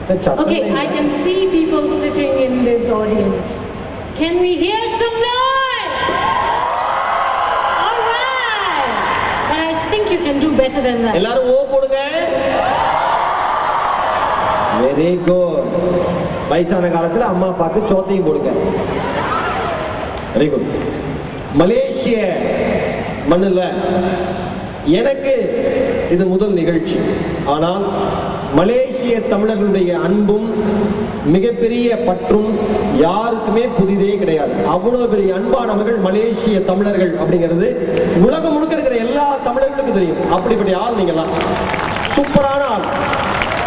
Okay, I can see people sitting in this audience. Can we hear some noise? All right. But I think you can do better than that. எல்லாரும் ஓ போடுங்க. Very good. வயசான காலத்துல அம்மா அப்பாக்கு சோத்தையும் போடுங்க. Very good. மலேசிய மண்ணில் எனக்கு இது முதல் நிகழ்ச்சி. ஆனால் மலேசிய தமிழர்களுடைய அன்பும் மிகப்பெரிய பற்றும் யாருக்குமே புதிதே கிடையாது. அவ்வளவு பெரிய அன்பானவர்கள் மலேசிய தமிழர்கள் அப்படிங்கிறது உலகம் முழுக்க இருக்கிற எல்லா தமிழர்களுக்கும் தெரியும். அப்படிப்பட்ட ஆள் நீங்களாம். சூப்பரான ஆள்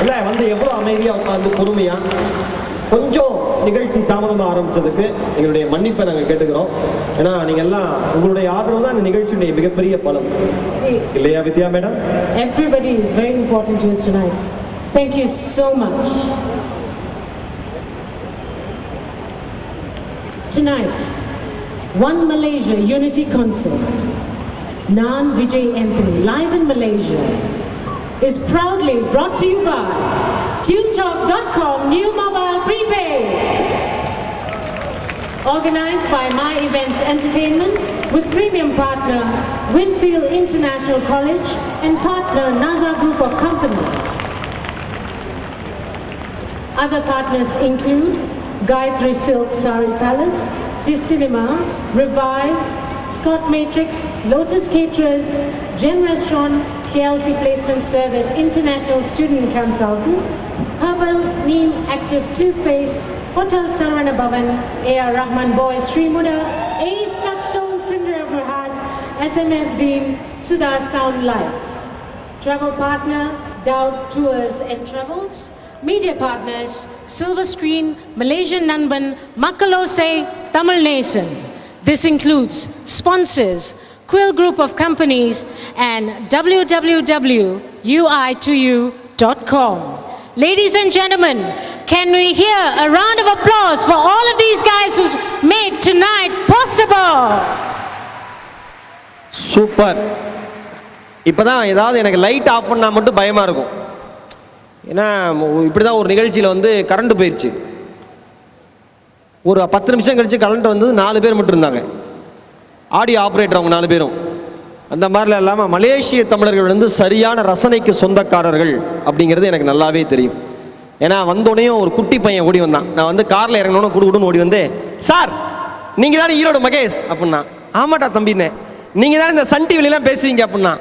இல்லை, வந்து எவ்வளோ அமைதியாக உட்காந்து பொறுமையா. கொஞ்சம் நிகழ்ச்சி தாமதமாக ஆரம்பிச்சதுக்கு எங்களுடைய மன்னிப்பை நாங்கள் கேட்டுக்கிறோம். ஏன்னா நீங்கள் எல்லாம் உங்களுடைய ஆதரவு தான் இந்த நிகழ்ச்சியுடைய மிகப்பெரிய பலம் இல்லையா வித்யா madam? Everybody is very important to us tonight. Thank you so much. Tonight, One Malaysia Unity Concert, Nan Vijay Anthony, live in Malaysia, is proudly brought to you by TuneTalk.com New Mobile Prepaid. Organized by My Events Entertainment with premium partner Winfield International College and partner NASA Group of Companies. Other partners include Gayatri Silk Sari Palace, Dis Cinema, Revive, Scott Matrix, Lotus Caterers, Gem Restaurant, KLC Placement Service, International Student Consultant, Herbal Neem Active Toothpaste, Hotel Sarana Bhavan, A.R. Rahman Boys, Sri Muda, Ace Touchstone, Cinder Berhad, SMS Dean, Sudha Sound Lights. Travel partner, Dowd Tours and Travels. Media partners, Silver Screen, Malaysian Nanban, Makalose, Tamil Nation. This includes sponsors, Quill Group of Companies and www.ui2u.com. Ladies and gentlemen, can we hear a round of applause for all of these guys who made tonight possible? Super. இப்போதான் ஏதாவது எனக்கு light off பண்ணால் மட்டும் பயமாக இருக்கும். ஏன்னா இப்படி தான் ஒரு நிகழ்ச்சியில் வந்து கரண்ட் போயிடுச்சு. ஒரு 10 நிமிஷம் கழித்து கரண்ட் வந்தது, 4 பேர் மட்டும் இருந்தாங்க. ஆடியோ ஆப்ரேட்டர் அவங்க 4 பேரும். அந்த மாதிரிலாம் இல்லாமல் மலேசிய தமிழர்கள் வந்து சரியான ரசனைக்கு சொந்தக்காரர்கள் அப்படிங்கிறது எனக்கு நல்லாவே தெரியும். ஏன்னா வந்தோடனையும் ஒரு குட்டி பையன் ஓடி வந்தான். நான் வந்து காரில் இறங்கினோன்னு குடுன்னு ஓடி வந்து, சார் நீங்கள் தானே ஈரோடு மகேஷ் அப்படின்னா. ஆமாட்டா தம்பின்னே. நீங்கள் தானே இந்த சன் டிவிலாம் பேசுவீங்க அப்படின்னா.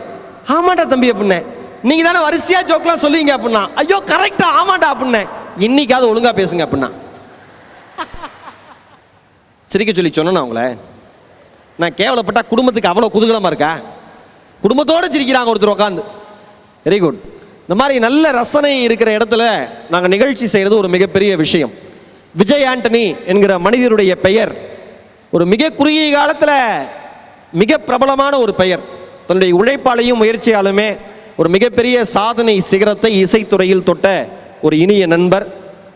ஆமாட்டா தம்பி அப்படின்னேன். நீங்கள் தானே வரிசையாக ஜோக்கெலாம் சொல்லுவீங்க அப்படின்னா. ஐயோ கரெக்டா ஆமாட்டா அப்படின்னேன். இன்னைக்காவது ஒழுங்காக பேசுங்க அப்படின்னா. சிரிக்க சொல்லி சொன்னேன் அவங்கள. நான் கேவலப்பட்டா குடும்பத்துக்கு அவ்வளோ குதூகலமாக இருக்கா? குடும்பத்தோடு சிரிக்கிறாங்க ஒருத்தர் உட்காந்து. Very good. இந்த மாதிரி நல்ல ரசனை இருக்கிற இடத்துல நாங்கள் நிகழ்ச்சி செய்கிறது ஒரு மிகப்பெரிய விஷயம். விஜய் ஆண்டனி என்கிற மனிதருடைய பெயர் ஒரு மிக குறுகிய காலத்தில் மிக பிரபலமான ஒரு பெயர். தன்னுடைய உழைப்பாளையும் முயற்சியாலுமே ஒரு மிகப்பெரிய சாதனை சிகரத்தை இசைத்துறையில் தொட்ட ஒரு இனிய நண்பர்,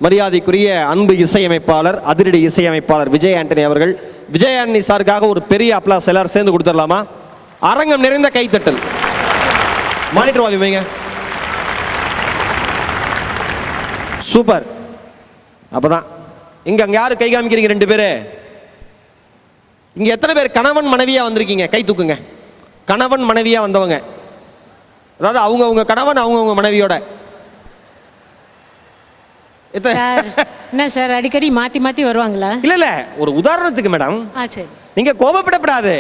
மரியாதைக்குரிய அன்பு இசையமைப்பாளர், அதிரடி இசையமைப்பாளர் விஜய் ஆண்டனி அவர்கள். விஜய் ஆண்டனி சாருக்காக ஒரு பெரிய அப்ளாஸ் எல்லாரும் சேர்ந்து கொடுத்துடலாமா? அரங்கம் நிறைந்த கைத்தட்டல். மானிட்டர் வால்யூம் வைங்க. சூப்பர். அப்பதான் இங்க அங்க யாரு கை காமிக்கிறீங்க? 2 பேரு. இங்க எத்தனை பேர் கணவன் மனைவியா வந்திருக்கீங்க? கை தூக்குங்க. கணவன் மனைவியா வந்தவங்க, அதாவது அவங்க கணவன் அவங்க மனைவியோட. என்ன சார் அடிக்கடி மாத்தி மாத்தி வருவாங்களா? இல்ல ஒரு உதாரணத்துக்கு மேடம். சரி, நீங்க கோபப்படப்படாது.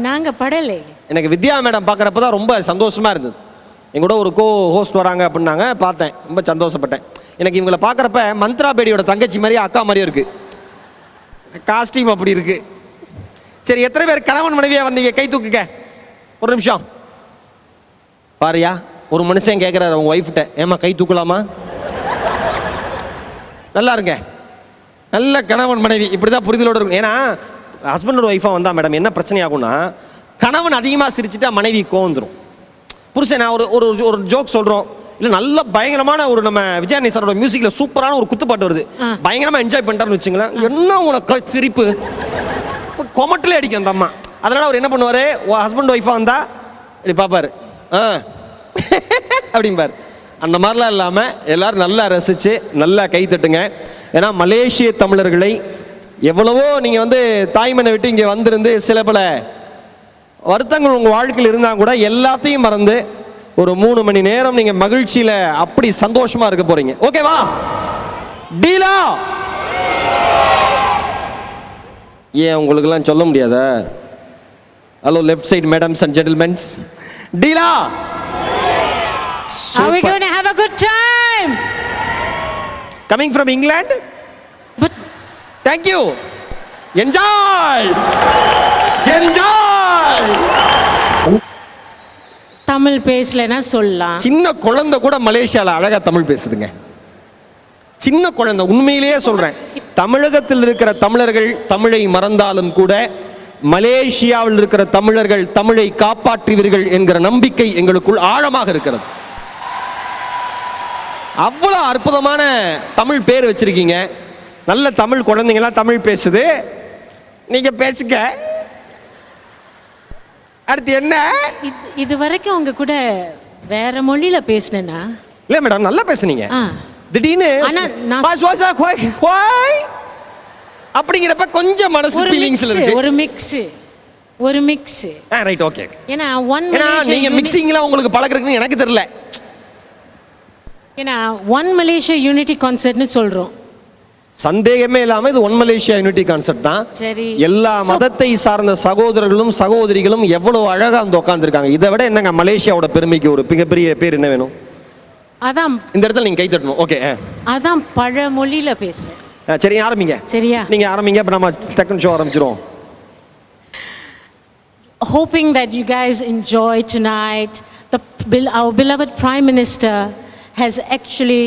நாங்க படலை. எனக்கு வித்யா மேடம் பார்க்குறப்ப ரொம்ப சந்தோஷமா இருந்தது. எங்கூட ஒரு கோ ஹோஸ்ட் வராங்க அப்படின்னாங்க, பார்த்தேன், ரொம்ப சந்தோஷப்பட்டேன். எனக்கு இவங்களை பார்க்குறப்ப மந்த்ரா பேடியோட தங்கச்சி மாதிரியே அக்கா மாதிரியும் இருக்கு, காஸ்டியூம் அப்படி இருக்கு. சரி, எத்தனை பேர் கணவன் மனைவியா வந்தீங்க? கை தூக்குங்க. ஒரு நிமிஷம் பாரியா. ஒரு மனுஷன் கேட்குறாரு அவங்க ஒய்ஃப்கிட்ட, ஏமா கை தூக்கலாமா? நல்லா இருங்க. நல்ல கணவன் மனைவி இப்படி தான் புரிதலோடு இருக்கும். ஏன்னா ஹஸ்பண்டோட ஒய்ஃபாக வந்தால் மேடம் என்ன பிரச்சனை ஆகும்னா, கணவன் அதிகமாக சிரிச்சுட்டா மனைவி கோந்துடும். புருஷன் நான் ஒரு ஒரு ஜோக் சொல்கிறோம், இல்லை நல்ல பயங்கரமான ஒரு நம்ம விஜயானி சாரோட மியூசிக்கில் சூப்பரான ஒரு குத்துப்பாட்டு வருது, பயங்கரமாக என்ஜாய் பண்ணுறாருன்னு வச்சுங்களேன், என்ன உனக்கு சிரிப்பு இப்போ கொமட்டிலே அடிக்கும் அந்த அம்மா. அதனால் அவர் என்ன பண்ணுவார், ஹஸ்பண்ட் ஒய்ஃபாக வந்தால் இப்படி பார்ப்பார், அப்படிம்பார். அந்த மாதிரிலாம் இல்லாமல் எல்லாரும் நல்லா ரசித்து நல்லா கை தட்டுங்க. ஏன்னா மலேசிய தமிழர்களை எவ்வளவோ நீங்கள் வந்து தாய்மனை விட்டு இங்கே வந்திருந்து சில பல வருத்தங்கள் உங்கள் வாழ்க்கையில் இருந்தால் கூட எல்லாத்தையும் மறந்து ஒரு 3 மணி நேரம் நீங்கள் மகிழ்ச்சியில் அப்படி சந்தோஷமாக இருக்க போகிறீங்க. ஓகேவா? டீலா? ஏன் உங்களுக்கெல்லாம் சொல்ல முடியாதா? Hello left side madams and gentlemens, டீலா? Are we going to have a good time? Coming from England? But Thank you. Enjoy. Enjoy. Tamil பேசலனா சொல்லலாம். சின்ன குழந்தை கூட மலேசியால அழகா தமிழ் பேசுதுங்க. சின்ன குழந்தை, உண்மையிலேயே சொல்றேன். தமிழகத்தில் இருக்கிற தமிழர்கள் தமிழை மறந்தாலும் கூட மலேசியாவில் இருக்கிற தமிழர்கள் தமிழை காப்பாற்றுவீர்கள் என்கிற நம்பிக்கை எங்களுக்குள் ஆழமாக இருக்கிறது. அவ்வளவு அற்புதமான தமிழ் பேர் வச்சிருக்கீங்க. நல்ல தமிழ் குழந்தைங்களாம் தமிழ் பேசுது. நீங்க பேசுங்க. அடுத்து என்ன? இது வரைக்கும் உங்க கூட வேற மொழியில பேசினேனா? இல்ல மேடம், நல்லா பேசுனீங்க. திடீர்னு அப்படிங்கிறப்ப கொஞ்சம் மனசு ஃபீலிங்ஸ்ல இருக்கு. ஒரு மிக்ஸ். Right, okay. ஏன்னா நீங்க மிக்சிங்ல உங்களுக்கு பழகுறதுன்னு எனக்கு தெரியல. ஏன்னா ஒன் மலேசியா யூனிட்டி கான்சர்ட்னு சொல்றோம். சந்தேகமே இல்லாம இது ஒன் மலேசியா யூனிட்டி கான்செப்ட் தான். சரி, எல்லா மதத்தை சார்ந்த சகோதரர்களும் சகோதரிகளும் எவ்வளவு அழகா வந்து உட்கார்ந்துருக்காங்க. இதை விட என்னங்க மலேசியாவோட பெருமைக்கு ஒரு மிகப்பெரிய பேர் என்ன வேணும்? அதான் இந்த இடத்துல நீங்க கை தட்டணும். ஓகே, அதான் பழ மொழியில பேசுறேன். சரி, ஆரம்பிங்க. சரியா? நீங்க ஆரம்பிங்க. அப்ப நம்ம டெக்னிக் ஷோ ஆரம்பிச்சிரோம். Hoping that you guys enjoy tonight. Our beloved Prime Minister has actually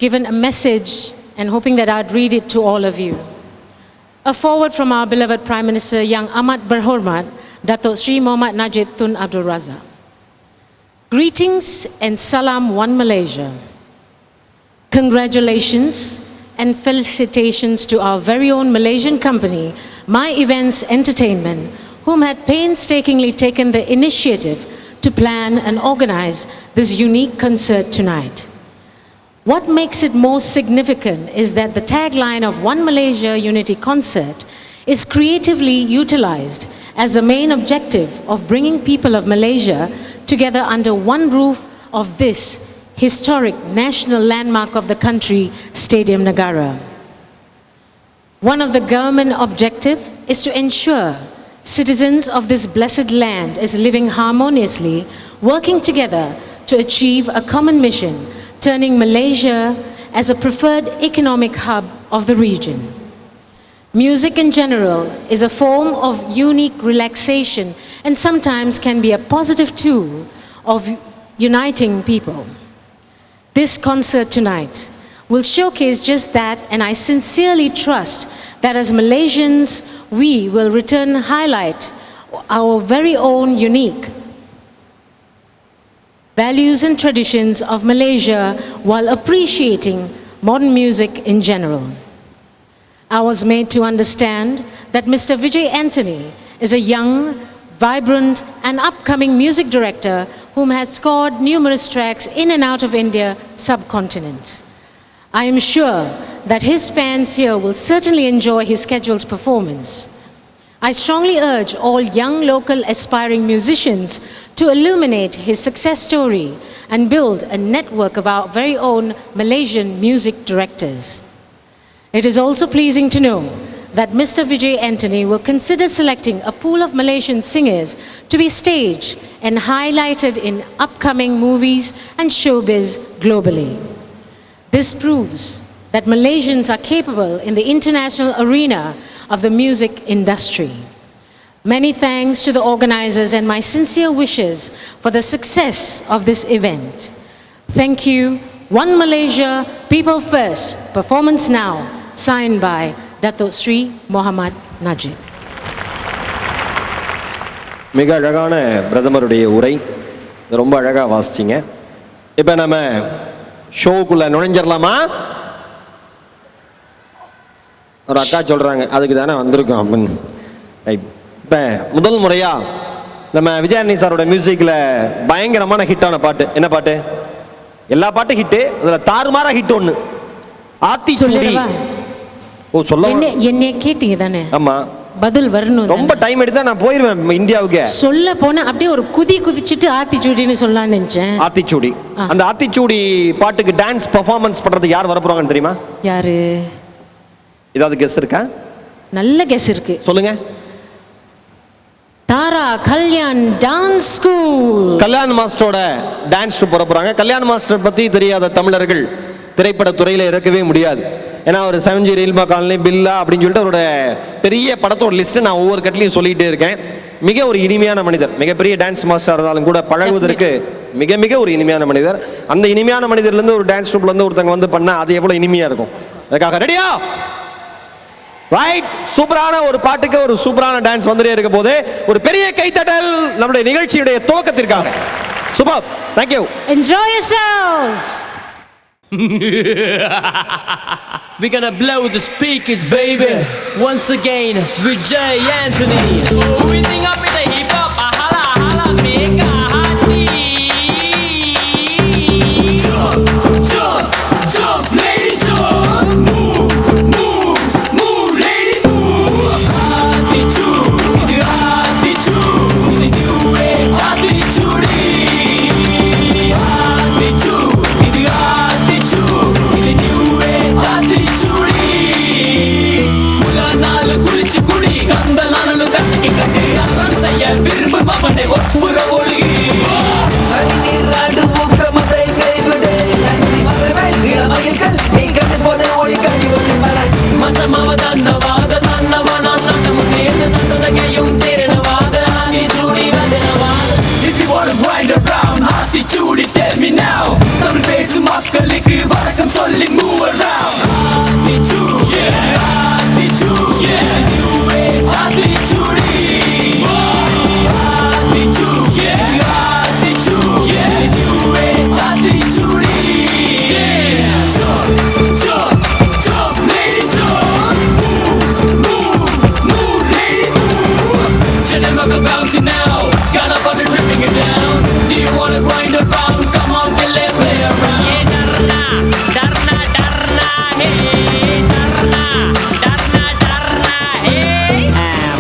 given a message, and hoping that I'd read it to all of you. A forward from our beloved Prime Minister Yang Amat Berhormat Datuk Sri Mohammad Najib Tun Abdul Razak. Greetings and salam One Malaysia. Congratulations and felicitations to our very own Malaysian company, My Events Entertainment, whom had painstakingly taken the initiative to plan and organize this unique concert tonight. What makes it more significant is that the tagline of One Malaysia Unity Concert is creatively utilized as the main objective of bringing people of Malaysia together under one roof of this historic national landmark of the country, Stadium Negara. One of the government objectives is to ensure citizens of this blessed land is living harmoniously, working together to achieve a common mission, turning Malaysia as a preferred economic hub of the region. Music in general is a form of unique relaxation and sometimes can be a positive tool of uniting people. This concert tonight will showcase just that, and I sincerely trust that as Malaysians, we will return highlight our very own unique values and traditions of Malaysia while appreciating modern music in general. I was made to understand that Mr. Vijay Anthony is a young, vibrant and upcoming music director whom has scored numerous tracks in and out of India subcontinent. I am sure that his fans here will certainly enjoy his scheduled performance. I strongly urge all young local aspiring musicians to illuminate his success story and build a network of our very own Malaysian music directors. It is also pleasing to know that Mr. Vijay Anthony will consider selecting a pool of Malaysian singers to be staged and highlighted in upcoming movies and showbiz globally. This proves that Malaysians are capable in the international arena of the music industry. Many thanks to the organizers and my sincere wishes for the success of this event. Thank you. One Malaysia, people first. Performance now. Signed by Datuk Sri Mohammad Najib. மிக அழகான பிரதமருடைய உரை, ரொம்ப அழகாக வாசிச்சிங்க. இப்போ நம்ம ஷோக்குள்ள நுழைஞ்சிடலாமா? ஒரு அக்கா சொல்கிறாங்க அதுக்கு தானே வந்திருக்கோம் அப்படின்னு. இப்போ முதல் முறையாக நம்ம விஜயானி சாரோட மியூசிக்கில் பயங்கரமான ஹிட்டான பாட்டு என்ன பாட்டு? எல்லா பாட்டும் ஹிட்டு, அதுல தாறுமாறா ஹிட் ஒண்ணு ஆத்திச்சூடி. சொல்லிடவா? ஓ சொல்ல என்னைய கேட்டீங்க தானே? ஆமா, பதில் வரணும். ரொம்ப டைம் எடுத்தா நான் போயிருவேன் இந்தியாவுக்கு. சொல்ல போனா அப்படியே ஒரு குதிச்சுட்டு ஆத்திச்சூடின்னு சொல்லலாம்னு நினைச்சேன். ஆத்திச்சூடி. அந்த ஆத்திச்சூடி பாட்டுக்கு டான்ஸ் பெர்ஃபார்மன்ஸ் பண்றதுக்கு யார் வர போறாங்கன்னு தெரியுமா? யாரு? ஏதாவது கெஸ் இருக்கா? நல்ல கெஸ் இருக்கு, சொல்லுங்க. Tara Kalyan dance school. கல்யாண் மாஸ்டரோட டான்ஸ் போற போறாங்க. கல்யாண் மாஸ்டர் பத்தி தெரியாத தமிழர்கள் திரைப்பட துறையில இருக்கவே முடியாது. ஏன்னா ஒரு 7G ரயில்மா காலனி, பில்லா அப்படின்னு சொல்லிட்டு அவரோட பெரிய படத்தோட லிஸ்ட் நான் ஒவ்வொரு கட்லையும் சொல்லிட்டே இருக்கேன். மிக ஒரு இனிமையான மனிதர், மிகப்பெரிய டான்ஸ் மாஸ்டர் இருந்தாலும் கூட பழகுவதற்கு மிக மிக ஒரு இனிமையான மனிதர். அந்த இனிமையான மனிதர்ல இருந்து ஒரு டான்ஸ் ட்ரூப்ல இருந்து ஒருத்தங்க வந்து பண்ணா அது எவ்வளவு இனிமையா இருக்கும். அதுக்காக ரெடியா? ரைட். சூப்பரான ஒரு பாட்டுக்கு ஒரு சூப்பரான டான்ஸ் வந்துட்டே இருக்க போது ஒரு பெரிய கைத்தட்டல் நம்முடைய நிகழ்ச்சியுடைய துவக்கத்திற்காக. Super, thank you. Enjoy yourselves. We're gonna blow the speakers, baby. Once again, with Jay Anthony. We think up with the hip hop, hala hala, mega hotty. Jump, jump, jump, lady, jump. Move, move, move, lady, move. Attitude, attitude, the new age attitude. Tell me now, Tamil பேசும் மக்களுக்கு வணக்கம் சொல்லி move around. Attitude, yeah, attitude, yeah, new age attitude. Attitude, yeah, attitude, yeah, new age attitude. Yeah, jump, jump, jump, lady, jump. Move, move, move, lady, move. Chennai bouncing now, got up on the tripping it down. Do you wanna grind around? Come on, get it, play around. Yeah, darna, darna, darna, hey, darna, darna, darna, hey.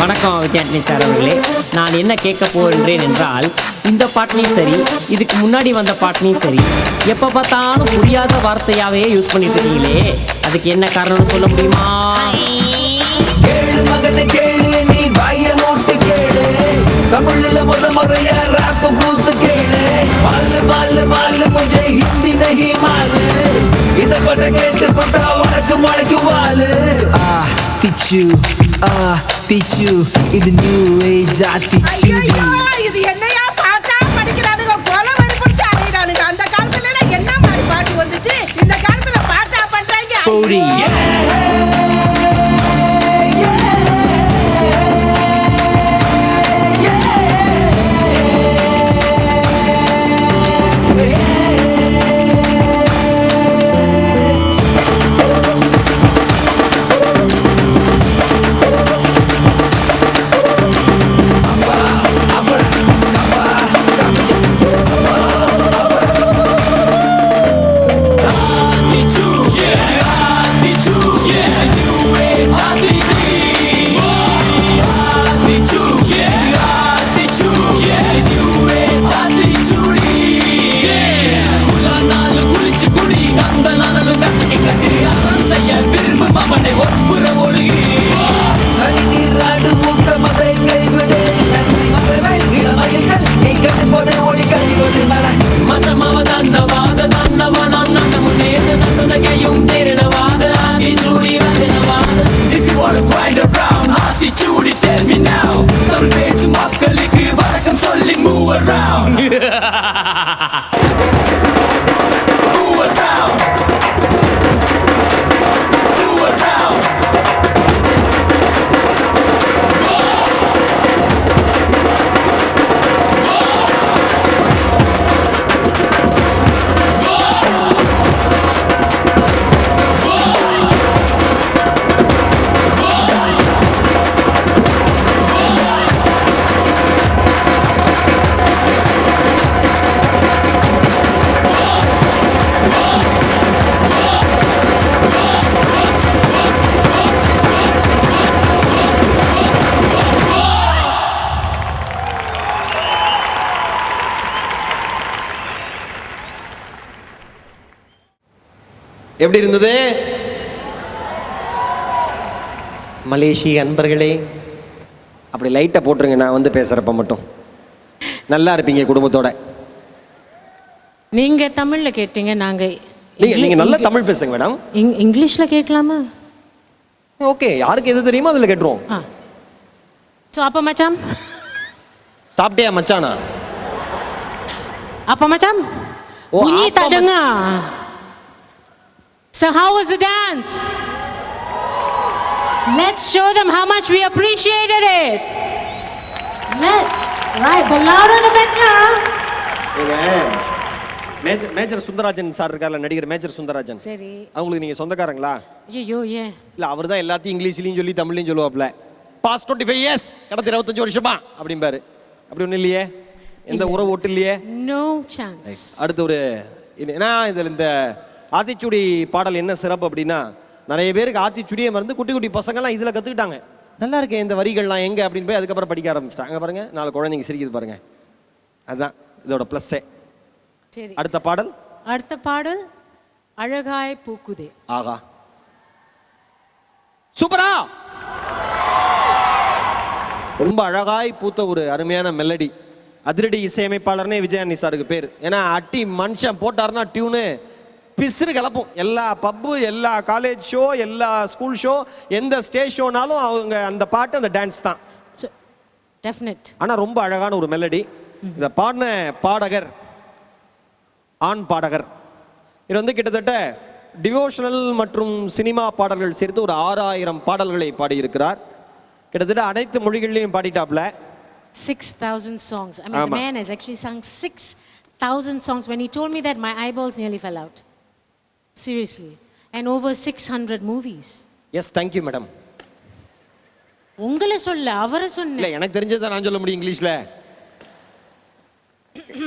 வணக்கம் Vijay Antony sir அவர்களே. நான் என்ன கேட்க போகின்றேன் என்றால், இந்த பாட்டிலையும் சரி, இதுக்கு முன்னாடி வந்த பாட்டிலையும் சரி, எப்போ பார்த்தாலும் புரியாத வார்த்தையாவே யூஸ் பண்ணிட்டு இருக்கீங்களே, அதுக்கு என்ன காரணம்னு சொல்ல முடியுமா? கேளு மகனை கேளு, நீ வாய மூட்டு கேளு, தமிழ்ல முறையா ராப் கூத்து கேளு. மாலு மாலு மாலு முझे हिंदी नहीं मालू, இத பட கேட்டு பட்டா உனக்கு முளைக்கு வாலு. திச்சு இது நியூ ஏஜ் attitude. இது என்னையா பாட்டா படிக்கிறானுங்க, கொலை வரி பிடிச்சு அலையறானுங்க. அந்த காலத்துல என்ன மாதிரி பாட்டு வந்துச்சு, இந்த காலத்துல பாட்டா பண்றாங்க. Booty, tell me now, Tamil பேசும் மக்களுக்கு வணக்கம் சொல்லி move around. Move around. Move around. எப்படி இருந்தது? மலேசிய அன்பர்களே, அப்படி லைட்டை போட்டுருங்க, நான் வந்து பேசுகிறப்ப மட்டும் நல்லா இருப்பீங்க குடும்பத்தோட. நீங்க தமிழ்ல கேட்டீங்க, நாங்க நீங்க நல்ல தமிழ் பேசுங்க மேடம். இங்கிலீஷ்ல கேட்கலாமா? ஓகே, யாருக்கு எது தெரியுமோ அதில் கேட்டுருவோம். ஸோ அப்போ மச்சான் சாப்பிட்டியா மச்சானா? அப்போ மச்சான் ஓ, bunyi apa tak dengar. So how was the dance? Let's show them how much we appreciated it. Right, the louder the better. Major Sundararajan sir இருக்கார்ல, நடிகர் மேஜர் சுந்தரராஜன். சரி. அவங்களுக்கு நீங்க சொந்தக்காரங்களா? ஐயோ ஏ. இல்ல, அவர் தான் எல்லாத்தையும் இங்கிலீஷ்லயும் சொல்லி தமிழ்லயும் சொல்லுவாப்ல. பாஸ்ட் 25 இயர்ஸ், கடந்த 25 வருஷமா அப்படிம்பாரு. அப்படி ஒன்றும் இல்லையே, எந்த உறவு ஒட்டு இல்லையே. No chance. அடுத்து ஒரு ஏன்னா இதில் இந்த ஆத்திச்சூடி பாடல் என்ன சிறப்பு அப்படின்னா, நிறைய பேருக்கு ஆத்திச்சூடியை மறந்து குட்டி குட்டி பசங்கள்லாம் இதில் கற்றுக்கிட்டாங்க. நல்லா இருக்கேன் இந்த வரிகள்லாம் எங்கே அப்படின்னு போய் அதுக்கப்புறம் படிக்க ஆரம்பிச்சிட்டாங்க. அங்கே பாருங்க, 4 குழந்தைங்க சிரிக்குது பாருங்க, அதுதான் இதோட ப்ளஸ்ஸே. சரி, அடுத்த பாடல். அடுத்த பாடல் அழகாய் பூக்குதே. ஆகா, சூப்பரா, ரொம்ப அழகாய் பூத்த ஒரு அருமையான மெலடி. அதிரடி இசையமைப்பாளர்னே விஜயானி சாருக்கு பேர். ஏன்னா அட்டி மனுஷன் போட்டாருன்னா டியூனு பிசுறு கலப்போம். எல்லா பப்பு, எல்லா காலேஜ் ஷோ, எல்லா ஸ்கூல் ஷோ, எந்த ஸ்டேஜ் ஷோனாலும் அவங்க அந்த பாட்டு, அந்த டான்ஸ் தான். டெஃபினட். ஆனால் ரொம்ப அழகான ஒரு மெலடி. இந்த பாடின பாடகர் ஆண் பாடகர். இது வந்து கிட்டத்தட்ட டிவோஷனல் மற்றும் சினிமா பாடல்கள் சேர்த்து ஒரு 6000 பாடல்களை பாடியிருக்கிறார். கிட்டத்தட்ட அனைத்து மொழிகள்லையும் பாடிட்டாப்ல. 6,000 songs. I mean, the man has actually sung 6,000 songs. When he told me that, my eyeballs nearly fell out. Seriously. And over 600 movies. Yes, thank you madam. உங்களை சொல்ல, அவரை சொன்ன. இல்லை, எனக்கு தெரிஞ்சதை நான் சொல்ல முடியும் இங்கிலீஷ்ல.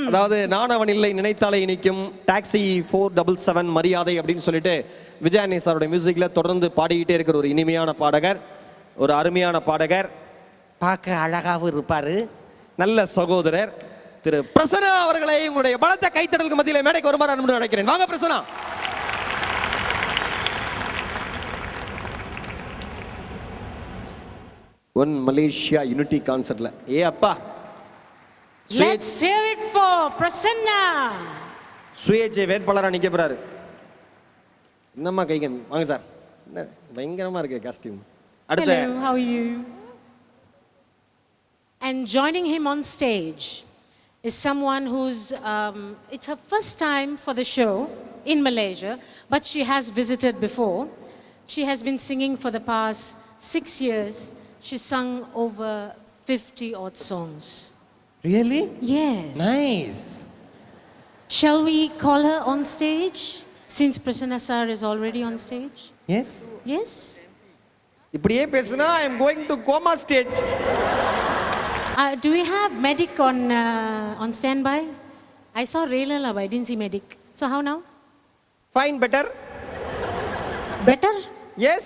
அதாவது நான் அவன் இல்லை நினைத்தாலே இனிக்கும், டாக்ஸி 477 மரியாதை அப்படின்னு சொல்லிட்டு விஜயானி சாரோட மியூசிக்ல தொடர்ந்து பாடிக்கிட்டே இருக்கிற ஒரு இனிமையான பாடகர், ஒரு அருமையான பாடகர், பார்க்க அழகாகவும் இருப்பாரு, நல்ல சகோதரர் திரு பிரசன்னா அவர்களை உங்களுடைய பலத்த கைத்தடலுக்கு மத்தியிலே மேடைக்கு வருமாறு அன்புடன் அழைக்கிறேன். வாங்க பிரசன்னா. ஒன் மலேசியா யூனிட்டி கான்சர்ட்ல ஏ அப்பா. Let's hear it for Prasanna. சுயேட்சை வேட்பாளராக நிற்க போறாரு. என்னம்மா கைகன் வாங்க சார். என்ன பயங்கரமா இருக்கு காஸ்டியூம். அடுத்து Hello, how are you? And joining him on stage is someone who's, it's her first time for the show in Malaysia, but she has visited before. She has been singing for the past 6 years. She's sung over 50 odd songs. Really? Yes. Nice. Shall we call her on stage? Since Prasanna sir is already on stage? Yes. Yes? இப்படியே பேசுனா I am going to coma stage. Do we have medic on standby? I saw Raylala, but I didn't see medic. So how now? Fine, better. Better? Yes.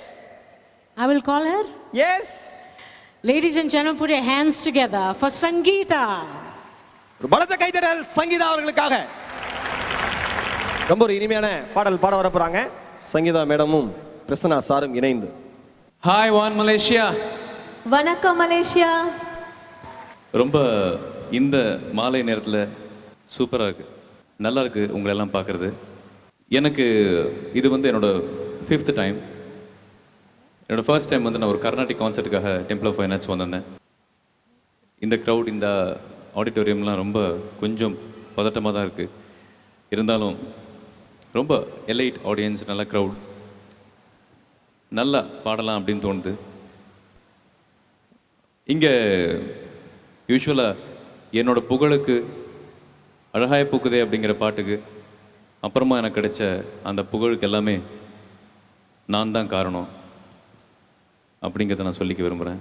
I will call her. Yes. Ladies and gentlemen, put your hands together for Sangeeta. ஒரு பலத்த கைதட்டல் சங்கீதா அவர்களுக்காக. ரொம்ப ஒரு இனிமையான பாடல் பாட வர போறாங்க சங்கீதா மேடமும் பிரசன்னா சாரும் இணைந்து. Hi, One Malaysia. வணக்கம் மலேசியா. ரொம்ப இந்த மாலை நேரத்தில் சூப்பராக இருக்குது, நல்லா இருக்குது உங்களை எல்லாம் பார்க்குறது. எனக்கு இது வந்து என்னோட 5th டைம். என்னோடய ஃபர்ஸ்ட் டைம் வந்து நான் ஒரு கர்நாடிக் கான்சர்ட்டுக்காக டெம்பிள் ஆஃப் ஃபைன் ஆர்ட்ஸ் வந்திருந்தேன். இந்த க்ரௌட், இந்த ஆடிட்டோரியம்லாம் ரொம்ப கொஞ்சம் பதட்டமாக தான் இருக்குது. இருந்தாலும் ரொம்ப எலைட் ஆடியன்ஸ், நல்ல க்ரௌட், நல்லா பாடலாம் அப்படின்னு தோணுது. இங்கே யூஸ்வலாக என்னோடய புகழுக்கு அழகாய் பூக்குதே அப்படிங்கிற பாட்டுக்கு அப்புறமா எனக்கு கிடைச்ச அந்த புகழுக்கு எல்லாமே நான் தான் காரணம் அப்படிங்கிறத நான் சொல்லிக்க விரும்புகிறேன்.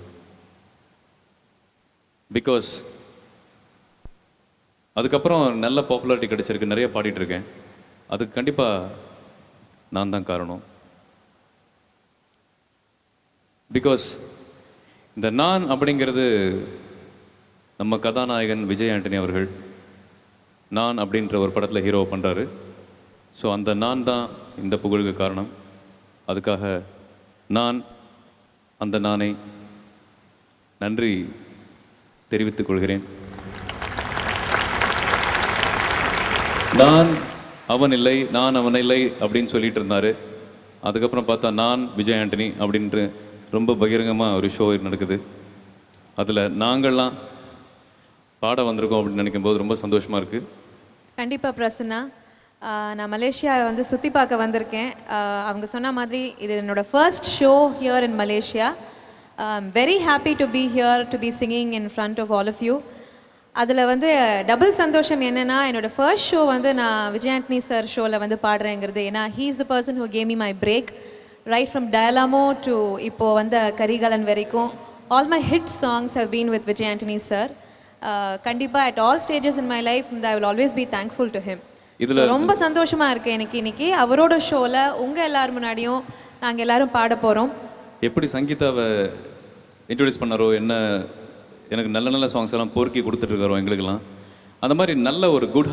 பிகாஸ் அதுக்கப்புறம் நல்ல பாப்புலாரிட்டி கிடைச்சிருக்கு, நிறைய பாடிட்டு இருக்கேன். அதுக்கு கண்டிப்பாக நான் தான் காரணம். பிகாஸ் இந்த நான் அப்படிங்கிறது நம்ம கதாநாயகன் விஜய் ஆண்டனி அவர்கள் நான் அப்படின்ற ஒரு படத்தில் ஹீரோ பண்ணுறாரு. ஸோ அந்த நான் தான் இந்த புகழுக்கு காரணம். அதுக்காக நான் அந்த நானை நன்றி தெரிவித்துக் கொள்கிறேன். நான் அவன் இல்லை, நான் அவன் இல்லை அப்படின்னு சொல்லிட்டு இருந்தார். அதுக்கப்புறம் பார்த்தா நான் விஜய் ஆண்டனி அப்படின்ட்டு ரொம்ப பகிரங்கமாக ஒரு ஷோ நடக்குது. அதில் நாங்கள்லாம் பாட வந்திருக்கோம் அப்படின்னு நினைக்கும் போது ரொம்ப சந்தோஷமாக இருக்குது. கண்டிப்பாக பிரசன்னா, நான் மலேசியா வந்து சுற்றி பார்க்க வந்திருக்கேன். அவங்க சொன்ன மாதிரி இது என்னோட first show here in Malaysia. I'm very happy to be here to be singing in front of all of you. அதில் வந்து டபுள் சந்தோஷம் என்னென்னா, என்னோடய ஃபர்ஸ்ட் ஷோ வந்து நான் விஜய் ஆண்டனி சார் ஷோவில் வந்து பாடுறேங்கிறது. ஏன்னா he is the person who came me my break right from Dailamo to இப்போது வந்த கரிகாலன் வரைக்கும். All my hit songs have been with Vijay Antony sir. கண்டிப்பாக at all stages in my life I will always be thankful to him. ரொம்ப சந்தோஷமாக இருக்குது எனக்கு இன்னைக்கு அவரோட ஷோவில் உங்கள் எல்லாரும் முன்னாடியும் நாங்கள் எல்லாரும் பாட போகிறோம். எப்படி சங்கீதாவை இன்ட்ரடியூஸ் பண்ணாரோ, என்ன எனக்கு நல்ல நல்ல சாங்ஸ் எல்லாம் பொறுக்கி கொடுத்துட்ருக்காரோ எங்களுக்கெல்லாம், அந்த மாதிரி நல்ல ஒரு குட்